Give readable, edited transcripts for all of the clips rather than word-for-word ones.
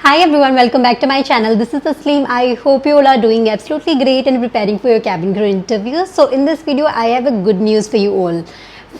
Hi everyone, welcome back to my channel. This is Tasleem. I hope you all are doing absolutely great and preparing for your cabin crew interview. So in this video, I have a good news for you all.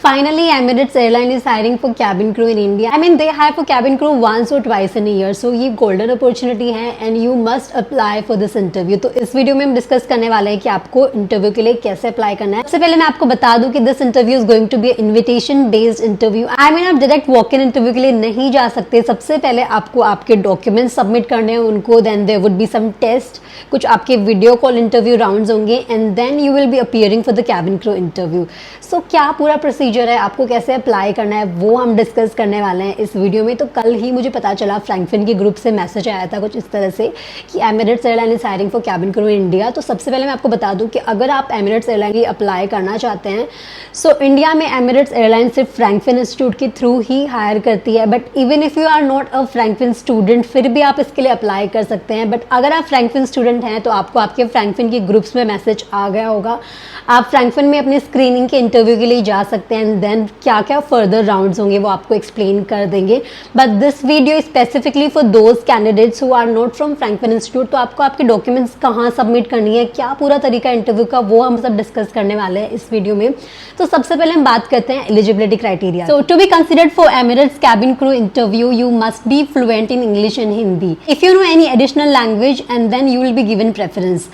Finally, Emirates Airline is hiring for cabin crew in India. I mean, they hire for cabin crew once or twice in a year. So ये golden opportunity है and you must apply for this interview. तो इस video में हम discuss करने वाले हैं कि आपको इंटरव्यू के लिए कैसे अप्लाई करना है. सबसे पहले मैं आपको बता दूं कि this interview is going to be invitation based interview. I mean आप डायरेक्ट वॉक इन इंटरव्यू के लिए नहीं जा सकते. सबसे पहले आपको आपके डॉक्यूमेंट्स सबमिट करने हैं उनको. Then there would be some test, कुछ आपके वीडियो कॉल इंटरव्यू राउंड्स होंगे and then you will be appearing for the cabin crew interview. So क्या पूरा प्रोसीजर है, आपको कैसे अप्लाई करना है, वो हम डिस्कस करने वाले हैं इस वीडियो में. तो कल ही मुझे पता चला, फ्रैंकफिन के ग्रुप से मैसेज आया था कुछ इस तरह से कि Emirates airline is hiring for cabin crew in India. तो सबसे पहले मैं आपको बता दूं कि अगर आप एमिरेट्स एयरलाइन की अप्लाई करना चाहते हैं, सो इंडिया में एमिरेट्स एयरलाइन सिर्फ फ्रैंकफिन इंस्टीट्यूट के थ्रू ही हायर करती है. But even if you are not a Frankfinn student, फिर भी आप इसके लिए अप्लाई कर सकते हैं. बट अगर आप फ्रैंकफिन स्टूडेंट हैं तो आपको आपके फ्रैंकफिन के ग्रुप्स में मैसेज आ गया होगा. आप फ्रैंकफिन में अपने स्क्रीनिंग के इंटरव्यू के लिए जा सकते हैं एंड देन क्या क्या फर्दर राउंड्स होंगे वो आपको एक्सप्लेन कर देंगे. But this video specifically for those candidates who are not from Frankfinn institute. तो आपको आपके डॉक्यूमेंट्स कहाँ सबमिट करनी है, क्या पूरा तरीका इंटरव्यू का, वो हम सब डिस्कस करने वाले हैं इस वीडियो में. तो सबसे पहले हम बात करते हैं eligibility criteria. So to be considered for Emirates cabin crew interview you must be fluent in English and Hindi. If you know any additional language and then you will be given preference.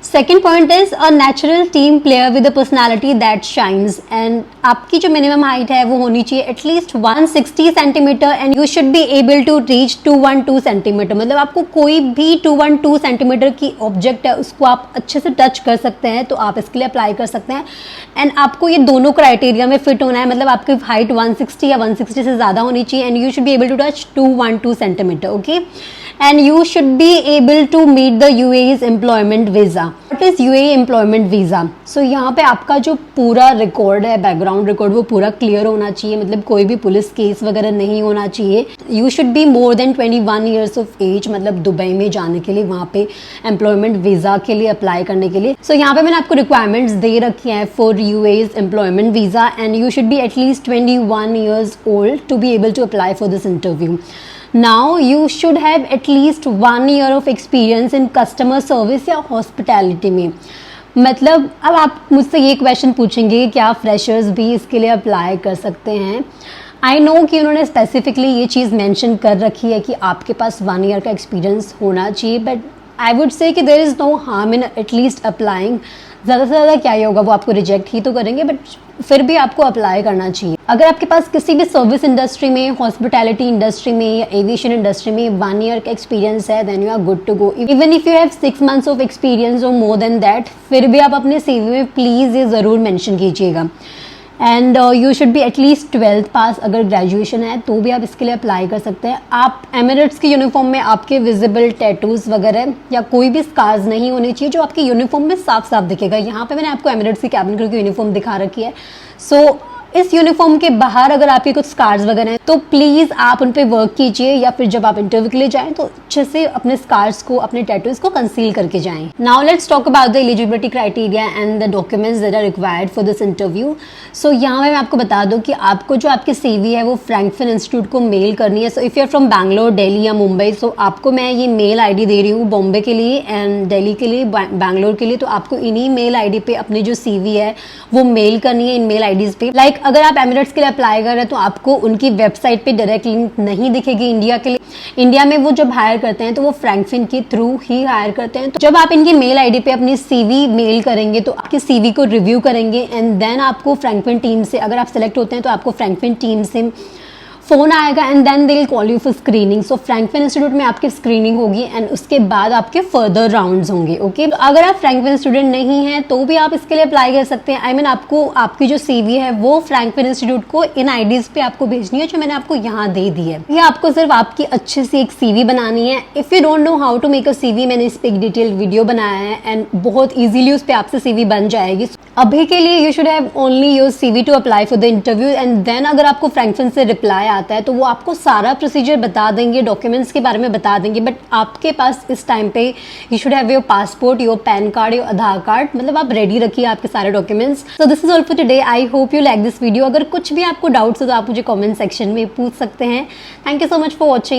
Second point is a natural team player with a personality that shines. And आपकी जो minimum height है वो होनी चाहिए at least 160 centimetre and you should be able to reach 212 centimetre. मतलब आपको कोई भी 212 सेंटीमीटर की ऑब्जेक्ट है उसको आप अच्छे से टच कर सकते हैं, तो आप इसके लिए अप्लाई कर सकते हैं. एंड आपको ये दोनों क्राइटेरिया में फिट होना है. मतलब आपकी हाइट 160 या 160 से ज़्यादा होनी चाहिए and you should be able to touch 212 centimetre. Okay, and you should be able to meet the UAE's employment visa. What is UAE employment visa? So यहाँ पे आपका जो पूरा रिकॉर्ड है, बैकग्राउंड रिकॉर्ड, वो पूरा क्लियर होना चाहिए. मतलब कोई भी पुलिस केस वगैरह नहीं होना चाहिए. You should be more than 21 years of age. मतलब दुबई में जाने के लिए, वहाँ पे एम्प्लॉयमेंट वीज़ा के लिए अप्लाई करने के लिए. सो यहाँ पे मैंने आपको रिक्वायरमेंट्स दे रखी हैं for UAE's employment visa and you should be at least 21 years old to be able to apply for this interview. Now you should have at least 1 year of experience in customer service या hospitality में. मतलब अब आप मुझसे ये question पूछेंगे क्या freshers भी इसके लिए अप्लाई कर सकते हैं. आई नो कि उन्होंने स्पेसिफिकली ये चीज़ मेंशन कर रखी है कि आपके पास 1 ईयर का एक्सपीरियंस होना चाहिए. बट आई वुड से कि there is no harm in at least applying. ज़्यादा से ज़्यादा क्या ही होगा, वो आपको रिजेक्ट ही तो करेंगे, बट फिर भी आपको अप्लाई करना चाहिए. अगर आपके पास किसी भी सर्विस इंडस्ट्री में, हॉस्पिटैलिटी इंडस्ट्री में या एविएशन इंडस्ट्री में 1 ईयर का एक्सपीरियंस है, then you are good to go. Even if you have 6 months of experience or more then that, फिर भी आप अपने CV में प्लीज़ ये ज़रूर मेंशन कीजिएगा. And you should be at least 12th पास. अगर ग्रेजुएशन है तो भी आप इसके लिए अप्लाई कर सकते हैं. आप एमिरेट्स की यूनिफॉर्म में आपके विजिबल टैटूज वगैरह या कोई भी स्कार्स नहीं होने चाहिए जो आपकी यूनिफॉर्म में साफ साफ दिखेगा. यहाँ पे मैंने आपको एमिरेट्स की कैबिन क्रू की यूनिफॉर्म दिखा रखी है. सो इस यूनिफॉर्म के बाहर अगर आपके कुछ स्कार्स वगैरह हैं तो प्लीज़ आप उन पे वर्क कीजिए, या फिर जब आप इंटरव्यू के लिए जाएं तो अच्छे से अपने स्कार्स को, अपने टैटूज को कंसील करके जाएं. Now let's talk about the eligibility criteria and the documents that are required for this interview. So यहाँ मैं आपको बता दूँ कि आपको जो आपकी CV है वो फ्रैंकफिन इंस्टीट्यूट को मेल करनी है. So if you are from Bangalore, Delhi या मुंबई, सो आपको मैं ये मेल ID दे रही हूँ बॉम्बे के लिए एंड दिल्ली के लिए, बैंगलोर के लिए. तो आपको इन्हीं मेल ID पे अपनी जो CV है वो मेल करनी है इन मेल IDs पे. लाइक अगर आप एमिरेट्स के लिए अप्लाई कर रहे हैं तो आपको उनकी वेबसाइट पे डायरेक्ट लिंक नहीं दिखेगी इंडिया के लिए. इंडिया में वो जब हायर करते हैं तो वो फ्रैंकफिन के थ्रू ही हायर करते हैं. तो जब आप इनकी मेल ID पे अपनी CV मेल करेंगे तो आपके CV को रिव्यू करेंगे एंड देन आपको फ्रैंकफिन टीम से, अगर आप सेलेक्ट होते हैं तो आपको फ्रैंकफिन टीम से फ़ोन आएगा and then they will call you for screening. So Frankfinn institute में आपकी स्क्रीनिंग होगी एंड उसके बाद आपके फर्दर राउंड्स होंगे. ओके, अगर आप फ्रैंकफिन स्टूडेंट नहीं हैं तो भी आप इसके लिए अप्लाई कर सकते हैं. आई मीन आपको आपकी जो CV है वो फ्रैंकफिन इंस्टीट्यूट को इन IDs पे आपको भेजनी है जो मैंने आपको यहाँ दे दी है. ये आपको सिर्फ आपकी अच्छे से एक CV बनानी है. If you don't know how to make a CV, मैंने इस पर एक डिटेल वीडियो बनाया है एंड बहुत ईजिली उस पर आपसे CV बन जाएगी. अभी के लिए you should have only your CV to apply for the interview and then अगर आपको फ्रैंकफिन से रिप्लाई आता है तो वो आपको सारा प्रोसीजर बता देंगे, डॉक्यूमेंट्स के बारे में बता देंगे. बट आपके पास इस टाइम पे you should have your passport, your pan card, your Aadhaar card. मतलब आप रेडी रखिए आपके सारे documents. So this is all for today. I hope you like this video. अगर कुछ भी आपको डाउट्स हो तो आप मुझे कमेंट सेक्शन में पूछ सकते हैं. Thank you so much for watching.